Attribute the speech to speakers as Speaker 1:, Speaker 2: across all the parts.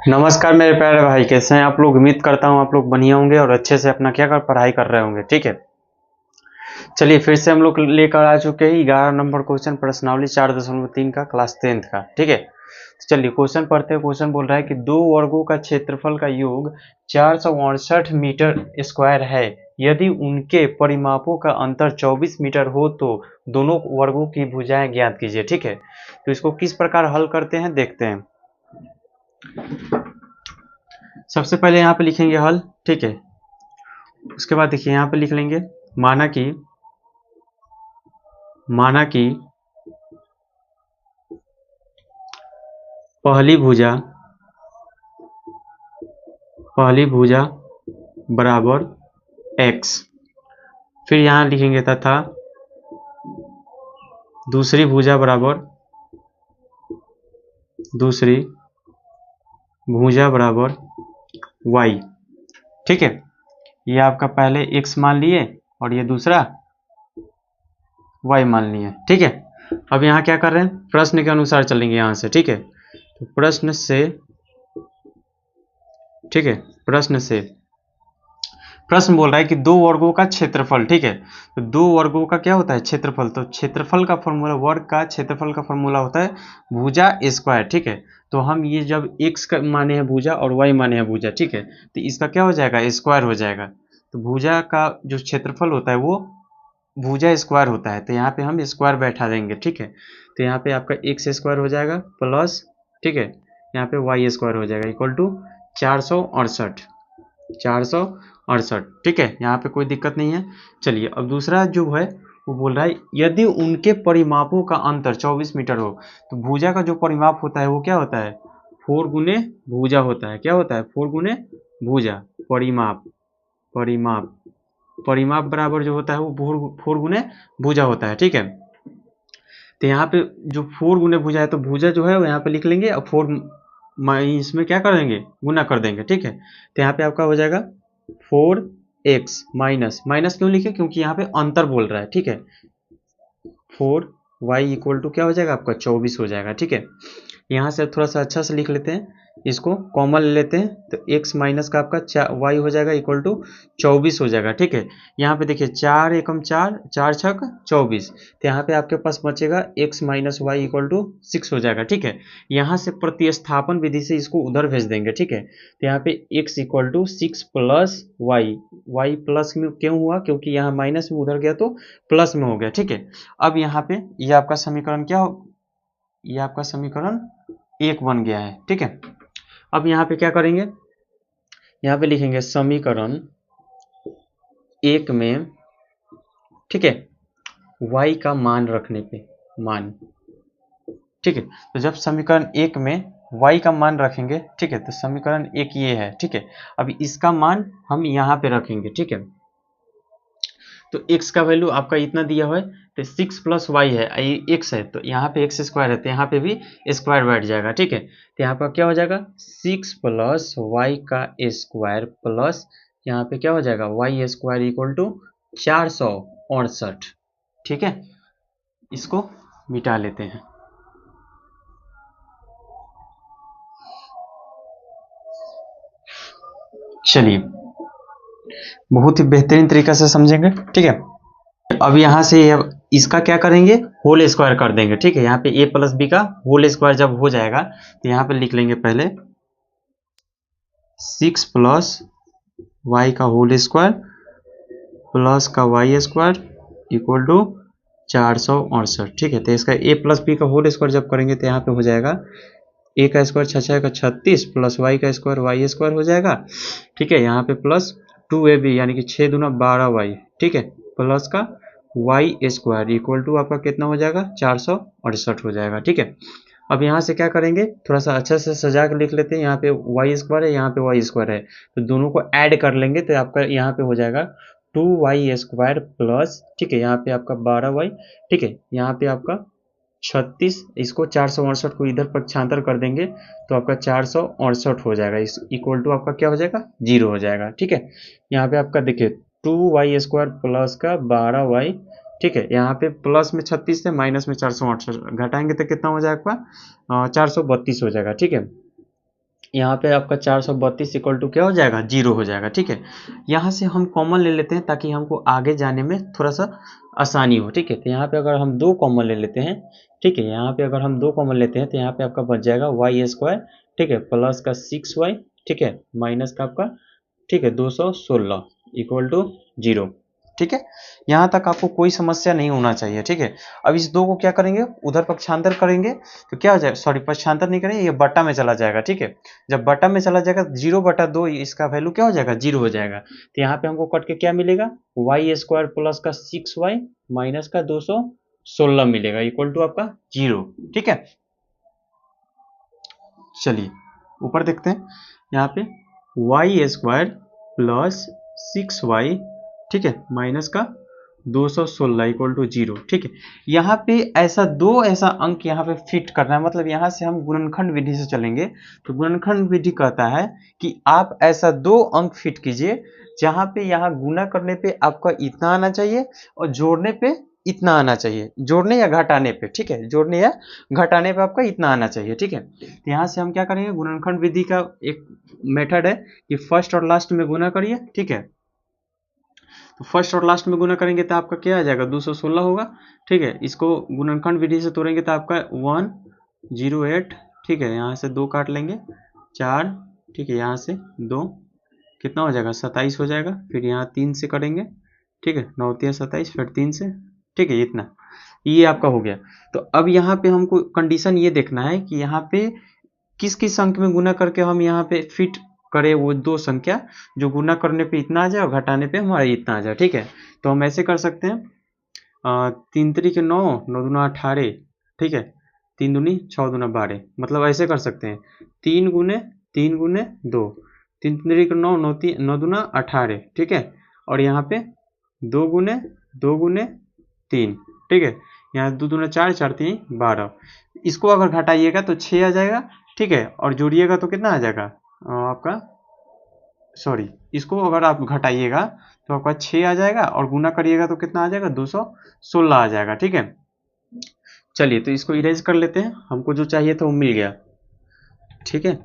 Speaker 1: नमस्कार मेरे प्यारे भाई, कैसे हैं आप लोग। उम्मीद करता हूं आप लोग बढ़िया होंगे और अच्छे से अपना क्या कर पढ़ाई कर रहे होंगे। ठीक है, चलिए फिर से हम लोग लेकर आ चुके हैं 11 नंबर क्वेश्चन प्रश्नावली 4.3 का क्लास 10th का। ठीक है, तो चलिए क्वेश्चन पढ़ते हैं। क्वेश्चन बोल रहा है कि दो वर्गों का क्षेत्रफल का योग 468 मीटर स्क्वायर है। यदि उनके परिमापों का अंतर 24 मीटर हो तो दोनों वर्गों की भुजाएं ज्ञात कीजिए। ठीक है, तो इसको किस प्रकार हल करते हैं देखते हैं। सबसे पहले यहाँ पे लिखेंगे हल। ठीक है, उसके बाद देखिए यहाँ पे लिख लेंगे माना कि पहली भुजा बराबर x। फिर यहाँ लिखेंगे तथा दूसरी भुजा बराबर y। ठीक है, ये आपका पहले x मान लिए और ये दूसरा y मान लिए। ठीक है, अब यहाँ क्या कर रहे हैं, प्रश्न के अनुसार चलेंगे यहाँ से। ठीक है, तो प्रश्न बोल रहा है कि दो वर्गों का क्षेत्रफल। ठीक है, तो दो वर्गों का क्या होता है, क्षेत्रफल। तो क्षेत्रफल का फॉर्मूला, वर्ग का क्षेत्रफल का फॉर्मूला होता है भुजा स्क्वायर। ठीक है, तो हम ये जब x का माने हैं भुजा और y माने हैं भुजा, ठीक है, तो इसका क्या हो जाएगा, स्क्वायर हो जाएगा। तो भुजा का जो क्षेत्रफल होता है वो भुजा स्क्वायर होता है, तो यहाँ पे हम स्क्वायर बैठा देंगे। ठीक है, तो यहाँ पे आपका x स्क्वायर हो जाएगा प्लस, ठीक है, यहाँ पे y स्क्वायर हो जाएगा इक्वल टू 468। ठीक है, यहाँ पे कोई दिक्कत नहीं है। चलिए अब दूसरा जो है वो बोल रहा है यदि उनके परिमापों का अंतर 24 मीटर हो, तो भुजा का जो परिमाप होता है वो क्या होता है, 4 गुने भुजा होता है। क्या होता है, 4 गुने भुजा। परिमाप बराबर जो होता है वो 4 गुने भुजा होता है। ठीक है, तो यहाँ पे जो 4 गुने भुजा है, तो भुजा जो है वो यहाँ पे लिख लेंगे और 4 इसमें क्या कर देंगे, गुना कर देंगे। ठीक है, तो यहाँ पे आपका हो जाएगा 4x माइनस क्यों लिखे, क्योंकि यहाँ पे अंतर बोल रहा है। ठीक है, 4y इक्वल टू क्या हो जाएगा आपका 24 हो जाएगा। ठीक है, यहाँ से थोड़ा सा अच्छा से लिख लेते हैं, इसको कॉमन ले लेते हैं, तो x माइनस का आपका y हो जाएगा इक्वल टू 24 हो जाएगा। ठीक है, यहाँ पे देखिए 4 एकम 4, 4 छक 24, तो यहाँ पे आपके पास बचेगा x minus y equal to 6 हो जाएगा। ठीक है, यहाँ से प्रतिस्थापन विधि से इसको उधर भेज देंगे। ठीक है, तो यहाँ पे x equal to 6 plus y plus में क्यों हुआ, क्योंकि यहाँ माइनस में उधर गया तो प्लस में हो गया। ठीक है, अब यहाँ पे ये आपका समीकरण क्या हो, ये आपका समीकरण 1 बन गया है। ठीक है, अब यहाँ पे क्या करेंगे, यहाँ पे लिखेंगे समीकरण 1 में, ठीक है, y का मान रखने पे ठीक है, तो जब समीकरण 1 में y का मान रखेंगे, ठीक है, तो समीकरण 1 ये है। ठीक है, अब इसका मान हम यहाँ पे रखेंगे। ठीक है, तो x का वैल्यू आपका इतना दिया हुआ है, तो 6 प्लस वाई है, ये x है, तो यहाँ पे x स्क्वायर है, तो यहाँ पे भी स्क्वायर बैठ जाएगा। ठीक है, तो यहाँ पर क्या हो जाएगा 6 प्लस वाई का स्क्वायर प्लस यहाँ पे क्या हो जाएगा वाई स्क्वायर इक्वल टू 468। ठीक है, इसको मिटा लेते हैं। चलिए बहुत ही बेहतरीन तरीके से समझेंगे। ठीक है, अब यहाँ से इसका क्या करेंगे, होल स्क्वायर कर देंगे। ठीक है, यहाँ पे a प्लस बी का होल स्क्वायर जब हो जाएगा, तो यहाँ पे लिख लेंगे पहले 6 प्लस वाई का होल स्क्वायर प्लस का वाई स्क्वायर इक्वल टू 468। ठीक है, तो इसका a प्लस बी का होल स्क्वायर जब करेंगे तो यहाँ पे हो जाएगा a का स्क्वायर 6 का 36 प्लस वाई का स्क्वायर वाई स्क्वायर हो जाएगा। ठीक है, यहाँ पे प्लस 2ab यानी कि 6 दूना 12y। ठीक है, प्लस का वाई स्क्वायर इक्वल टू आपका कितना हो जाएगा 468 हो जाएगा। ठीक है, अब यहाँ से क्या करेंगे, थोड़ा सा अच्छा से सजा के लिख लेते हैं। यहाँ पे वाई स्क्वायर है, यहाँ पे वाई स्क्वायर है, तो दोनों को ऐड कर लेंगे, तो आपका यहाँ पे हो जाएगा 2y स्क्वायर प्लस, ठीक है, यहाँ पे आपका 12y। ठीक है, यहाँ पे आपका 36, इसको 468 को इधर पक्षांतर कर देंगे तो आपका 468 हो जाएगा, इस इक्वल टू आपका क्या हो जाएगा 0 हो जाएगा। ठीक है, यहाँ पे आपका देखिए 2y स्क्वायर प्लस का 12y ठीक है, यहाँ पे प्लस में 36 है, माइनस में 468 घटाएंगे तो कितना हो जाएगा आपका 432 हो जाएगा। ठीक है, यहाँ पे आपका 432 इक्वल टू क्या हो जाएगा, जीरो हो जाएगा। ठीक है, यहाँ से हम कॉमन ले लेते हैं ताकि हमको आगे जाने में थोड़ा सा आसानी हो। ठीक है, तो यहाँ पे अगर हम दो कॉमन ले लेते हैं, ठीक है, यहाँ पे अगर हम दो कॉमन लेते हैं तो यहाँ पे आपका बच जाएगा वाई स्क्वायर, ठीक है, प्लस का 6y, ठीक है, माइनस का आपका, ठीक है, 216 इक्वल टू जीरो। ठीक है, यहाँ तक आपको कोई समस्या नहीं होना चाहिए। ठीक है, अब इस दो को क्या करेंगे, उधर पक्षांतर करेंगे तो क्या हो जाएगा, सॉरी पक्षांतर नहीं करेंगे, ये बटा में चला जाएगा। ठीक है, जब बटा में चला जाएगा 0/2 इसका वैल्यू क्या हो जाएगा, जीरो हो जाएगा। तो यहाँ पे हमको कट के क्या मिलेगा, वाई स्क्वायर प्लस का 6y माइनस का 216 मिलेगा इक्वल टू आपका जीरो। ठीक है, चलिए ऊपर देखते हैं, यहाँ पे वाई स्क्वायर प्लस 6y, ठीक है, माइनस का 216 इक्वल टू जीरो। ठीक है, यहाँ पे ऐसा अंक यहाँ पे फिट करना है, मतलब यहाँ से हम गुणनखंड विधि से चलेंगे तो गुणनखंड विधि कहता है कि आप ऐसा दो अंक फिट कीजिए जहाँ पे यहाँ गुना करने पे आपका इतना आना चाहिए और जोड़ने पे इतना आना चाहिए, जोड़ने या घटाने पे। ठीक है, जोड़ने या घटाने पे आपका इतना आना चाहिए। ठीक है, तो यहाँ से हम क्या करेंगे, गुणनखंड विधि का एक मेथड है कि फर्स्ट और लास्ट में गुना करिए। ठीक है, तो फर्स्ट और लास्ट में गुना करेंगे तो आपका क्या आ जाएगा, 216 होगा। ठीक है, इसको गुणनखंड विधि से तोड़ेंगे तो आपका 108, ठीक है, यहाँ से 2 काट लेंगे, 4, ठीक है, यहाँ से 2, कितना हो जाएगा, 27 हो जाएगा। फिर यहाँ 3 से करेंगे, ठीक है, 9 तिया 27, फिर 3 से, ठीक है, इतना, ये आपका हो गया। तो अब यहाँ पे हमको कंडीशन ये देखना है कि यहाँ पे किस किस अंक में गुना करके हम यहाँ पे फिट करें वो दो संख्या जो गुना करने पे इतना आ जाए और घटाने पे हमारा इतना आ जाए। ठीक है, तो हम ऐसे कर सकते हैं, 3 त्रिक 9, 9 दूना 18, ठीक है, 3 दूनी 6 दूना 12, मतलब ऐसे कर सकते हैं 3 गुने 2, 3 त्रिक 9, 9 दूना 18, ठीक है, और यहाँ पे 2 गुने 3, ठीक है, यहाँ 2 दूना 4, 4 3 12, इसको अगर घटाइएगा तो 6 आ जाएगा। ठीक है, और जोड़िएगा तो कितना आ जाएगा आपका, सॉरी, इसको अगर आप घटाइएगा तो आपका 6 आ जाएगा और गुना करिएगा तो कितना आ जाएगा, 216 आ जाएगा। ठीक है, चलिए तो इसको इरेज कर लेते हैं, हमको जो चाहिए था वो मिल गया। ठीक है,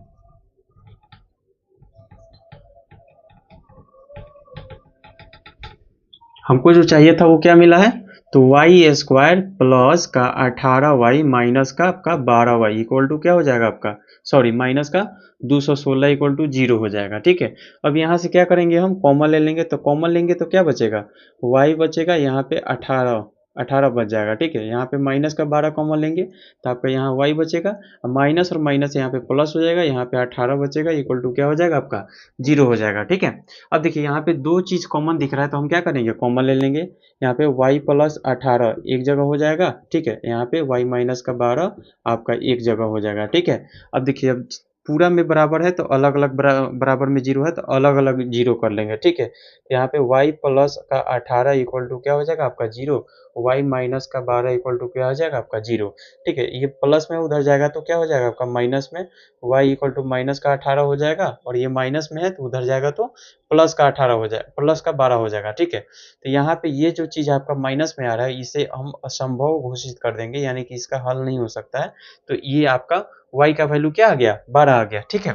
Speaker 1: हमको जो चाहिए था वो क्या मिला है, तो वाई स्क्वायर प्लस का 18y माइनस का आपका 12y इक्वल टू क्या हो जाएगा आपका, सॉरी माइनस का 216 इक्वल टू जीरो हो जाएगा। ठीक है, अब यहाँ से क्या करेंगे, हम कॉमन ले लेंगे, तो कॉमन लेंगे तो क्या बचेगा, y बचेगा, यहाँ पे 18 18 बच जाएगा। ठीक है, यहाँ पे माइनस का 12 कॉमन लेंगे तो आपका यहाँ y बचेगा, माइनस और माइनस यहाँ पे प्लस हो जाएगा, यहाँ पे 18 बचेगा इक्वल टू क्या हो जाएगा आपका, जीरो हो जाएगा। ठीक है, अब देखिए यहाँ पे दो चीज कॉमन दिख रहा है तो हम क्या करेंगे, कॉमन ले लेंगे, यहाँ पे y प्लस 18 एक जगह हो जाएगा। ठीक है, यहाँ पे y माइनस का 12 आपका एक जगह हो जाएगा। ठीक है, अब देखिए, अब पूरा में बराबर है तो अलग अलग बराबर में जीरो है तो अलग अलग जीरो कर लेंगे। ठीक है, यहाँ पे y प्लस का 18 इक्वल टू क्या हो जाएगा आपका जीरो, y माइनस का 12 इक्वल टू क्या हो जाएगा आपका जीरो। ठीक है, ये प्लस में उधर जाएगा तो क्या हो जाएगा आपका माइनस में, y इक्वल टू माइनस का 18 हो जाएगा, और ये माइनस में है तो उधर जाएगा तो प्लस का 18 हो जाए, प्लस का 12 हो जाएगा। ठीक है, तो यहाँ पे ये जो चीज़ आपका माइनस में आ रहा है इसे हम असंभव घोषित कर देंगे, यानी कि इसका हल नहीं हो सकता है। तो ये आपका y का वैल्यू क्या आ गया, 12 आ गया। ठीक है,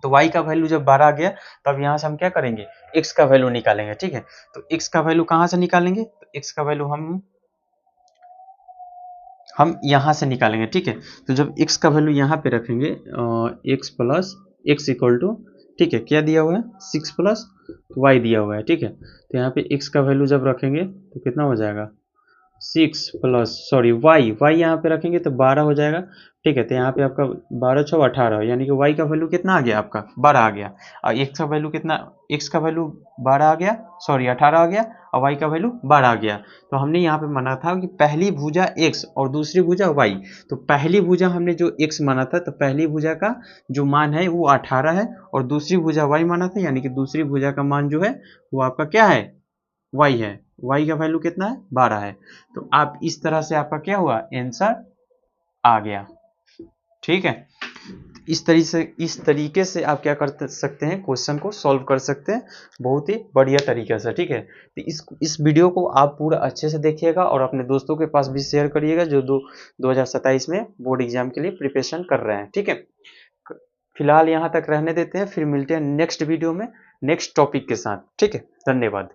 Speaker 1: तो y का वैल्यू जब 12 आ गया तब यहाँ से हम क्या करेंगे, x का वैल्यू निकालेंगे। ठीक है, तो x का वैल्यू कहाँ से निकालेंगे, तो x का वैल्यू हम यहाँ से निकालेंगे। ठीक है, तो जब x का वैल्यू यहाँ पे रखेंगे, x plus x equal to, ठीक है, क्या दिया हुआ है, 6 प्लस y दिया हुआ है। ठीक है, तो यहाँ पे x का वैल्यू जब रखेंगे तो कितना हो जाएगा, 6 प्लस, सॉरी y यहाँ पे रखेंगे तो 12 हो जाएगा। ठीक है, तो यहाँ पे आपका 12 छः 18, यानी कि y का वैल्यू कितना आ गया आपका, 12 आ गया, और x का वैल्यू कितना, x का वैल्यू 12 आ गया, सॉरी 18 आ गया, और y का वैल्यू 12 आ गया। तो हमने यहाँ पे माना था कि पहली भुजा x और दूसरी भुजा y, तो पहली भुजा हमने जो x माना था तो पहली भुजा का जो मान है वो 18 है, और दूसरी भुजा y माना था, यानी कि दूसरी भुजा का मान जो है वो आपका क्या है, y है, y का वैल्यू कितना है, 12 है। तो आप इस तरह से आपका क्या हुआ, आंसर आ गया। ठीक है, इस तरीके से आप क्या कर सकते हैं, क्वेश्चन को सॉल्व कर सकते हैं बहुत ही बढ़िया तरीके से। ठीक है, तो इस वीडियो को आप पूरा अच्छे से देखिएगा और अपने दोस्तों के पास भी शेयर करिएगा जो 2027 में बोर्ड एग्जाम के लिए प्रिपरेशन कर रहे हैं। ठीक है, फिलहाल यहाँ तक रहने देते हैं, फिर मिलते हैं नेक्स्ट वीडियो में नेक्स्ट टॉपिक के साथ। ठीक है, धन्यवाद।